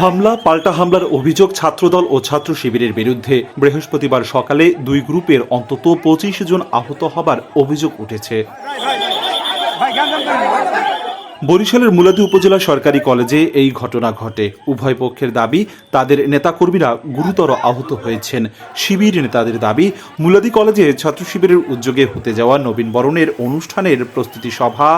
হামলা পাল্টা হামলার অভিযোগ ছাত্রদল ও ছাত্র শিবিরের বিরুদ্ধে। বৃহস্পতিবার সকালে দুই গ্রুপের অন্তত ২৫ জন আহত হবার অভিযোগ উঠেছে। বরিশালের মুলাদী উপজেলা সরকারি কলেজে এই ঘটনা ঘটে। উভয় পক্ষের দাবি, তাদের নেতাকর্মীরা গুরুতর আহত হয়েছেন। শিবির নেতাদের দাবি, মুলাদী কলেজে ছাত্র শিবিরের উদ্যোগে হতে যাওয়া নবীনবরণের অনুষ্ঠানের প্রস্তুতি সভা,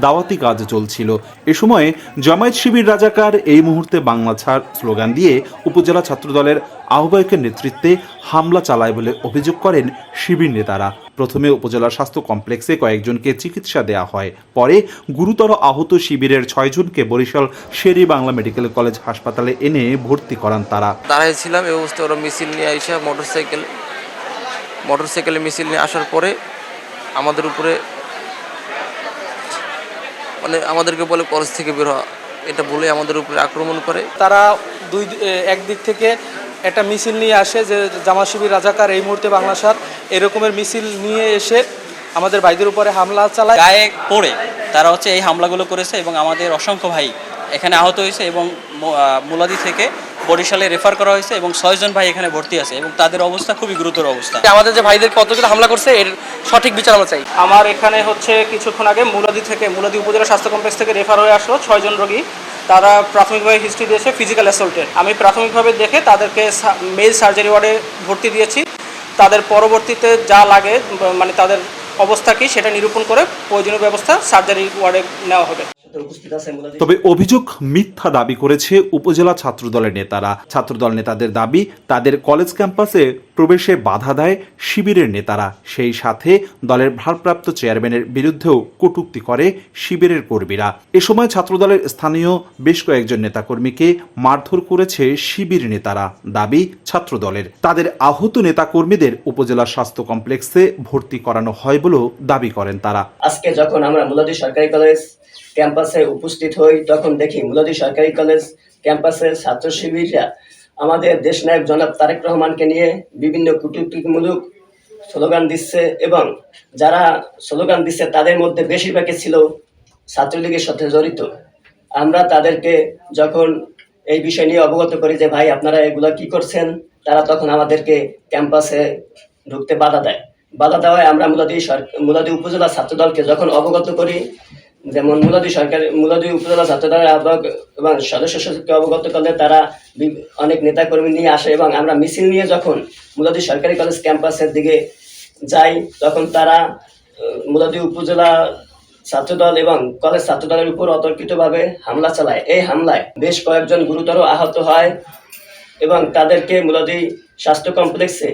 দাওয়াতি কাজ চলছিল। এ সময় জামায়াত শিবির রাজাকার এই মুহূর্তে বাংলা ছাড় স্লোগান দিয়ে উপজেলা ছাত্রদলের আহ্বায়কের নেতৃত্বে হামলা চালায় বলে অভিযোগ করেন শিবির নেতারা। প্রথমে উপজেলা স্বাস্থ্য কমপ্লেক্সে কয়েকজনকে চিকিৎসা দেওয়া হয়। পরে গুরুতর আহত শিবিরের ৬ জনকে বরিশাল শের-ই বাংলা মেডিকেল কলেজ হাসপাতালে এনে ভর্তি করান তারা। দাঁড়াইছিলাম এই অবস্থায় ওরা মিছিল নিয়ে আইসা মোটরসাইকেলে মিছিল নিয়ে আসার পরে আমাদের উপরে আমাদেরকে বলে কলেজ থেকে বের হওয়া, এটা বলে আমাদের উপরে আক্রমণ করে। তারা একদিক থেকে একটা মিছিল নিয়ে আসে যে জামায়াত শিবির রাজাকার এই মুহূর্তে বাংলা সার এরকমের মিছিল নিয়ে এসে আমাদের ভাইদের উপরে হামলা চালায়। গায়ে পড়ে তারা এই হামলাগুলো করেছে এবং আমাদের অসংখ্য ভাই এখানে আহত হয়েছে এবং মুলাদী থেকে বরিশালে রেফার করা হয়েছে এবং ৬ জন ভাই এখানে ভর্তি আছে এবং তাদের অবস্থা খুবই গুরুতর অবস্থা। আমাদের যে ভাইদের কতজন হামলা করছে এর সঠিক বিচার আমরা চাই। আমার এখানে কিছুক্ষণ আগে মুলাদী উপজেলা স্বাস্থ্য কমপ্লেক্স থেকে রেফার হয়ে আসলো ৬ জন রোগী। তারা প্রাথমিকভাবে হিস্ট্রি দিয়েছে ফিজিক্যাল অ্যাসল্টের। আমি প্রাথমিকভাবে দেখে তাদেরকে মেল সার্জারি ওয়ার্ডে ভর্তি দিয়েছি। তাদের পরবর্তীতে যা লাগে তাদের অবস্থা কি সেটা নিরূপণ করে প্রয়োজনীয় ব্যবস্থা সার্জারি ওয়ার্ডে নেওয়া হবে। তবে অভিযোগ মিথ্যা দাবি করেছে উপজেলা ছাত্রদলের নেতারা। ছাত্রদল নেতাদের দাবি, তাদের কলেজ ক্যাম্পাসে প্রবেশে বাধা দেয় শিবিরের নেতারা। সেই সাথে দলের ভারপ্রাপ্ত চেয়ারম্যানের বিরুদ্ধেও কটূক্তি করে শিবিরের কর্মীরা। এ সময় ছাত্রদলের স্থানীয় বেশ কয়েকজন নেতাকর্মীকে মারধর করেছে শিবির নেতারা। দাবি ছাত্রদলের, তাদের আহত নেতাকর্মীদের উপজেলা স্বাস্থ্য কমপ্লেক্সে ভর্তি করানো হয় বলেও দাবি করেন তারা। আজকে যখন আমরা মুলাদী সরকারি কলেজ ক্যাম্পাসে উপস্থিত হই তখন দেখি মুলাদী সরকারি কলেজ ক্যাম্পাসের ছাত্র শিবিররা আমাদের দেশনায়ক জনাব তারেক রহমানকে নিয়ে বিভিন্ন কূটনীতিমূলক স্লোগান দিচ্ছে এবং যারা স্লোগান দিচ্ছে তাদের মধ্যে বেশিরভাগই ছিল ছাত্রলীগের সাথে জড়িত। আমরা তাদেরকে যখন এই বিষয় নিয়ে অবগত করি যে ভাই আপনারা এগুলা কি করছেন, তারা তখন আমাদেরকে ক্যাম্পাসে ঢুকতে বাধা দেওয়ায় আমরা মুলাদী উপজেলা ছাত্রদলকে যখন অবগত করি, যেমন মুলাদী উপজেলা ছাত্রদলের আহ্বায়ক এবং সদস্য সচিবকে অবগত করলে তারা অনেক নেতাকর্মী নিয়ে আসে এবং আমরা মিছিল নিয়ে যখন মুলাদী সরকারি কলেজ ক্যাম্পাসের দিকে যাই তখন তারা মুলাদী উপজেলা ছাত্রদল এবং কলেজ ছাত্রদলের উপর অতর্কিতভাবে হামলা চালায়। এই হামলায় বেশ কয়েকজন গুরুতর আহত হয় এবং তাদেরকে মুলাদী স্বাস্থ্য কমপ্লেক্সে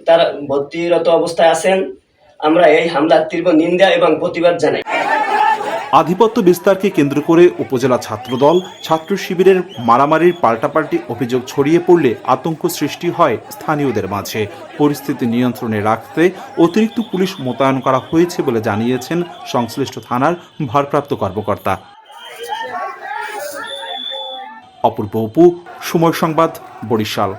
তারা ভর্তিরত অবস্থায় আছেন। আমরা এই হামলার তীব্র নিন্দা এবং প্রতিবাদ জানাই। আধিপত্য বিস্তারকে কেন্দ্র করে উপজেলা ছাত্রদল ছাত্র শিবিরের মারামারির পাল্টাপাল্টি অভিযোগ ছড়িয়ে পড়লে আতঙ্ক সৃষ্টি হয় স্থানীয়দের মাঝে। পরিস্থিতি নিয়ন্ত্রণে রাখতে অতিরিক্ত পুলিশ মোতায়েন করা হয়েছে বলে জানিয়েছেন সংশ্লিষ্ট থানার ভারপ্রাপ্ত কর্মকর্তা। অপূর্ব অপু, সময় সংবাদ, বরিশাল।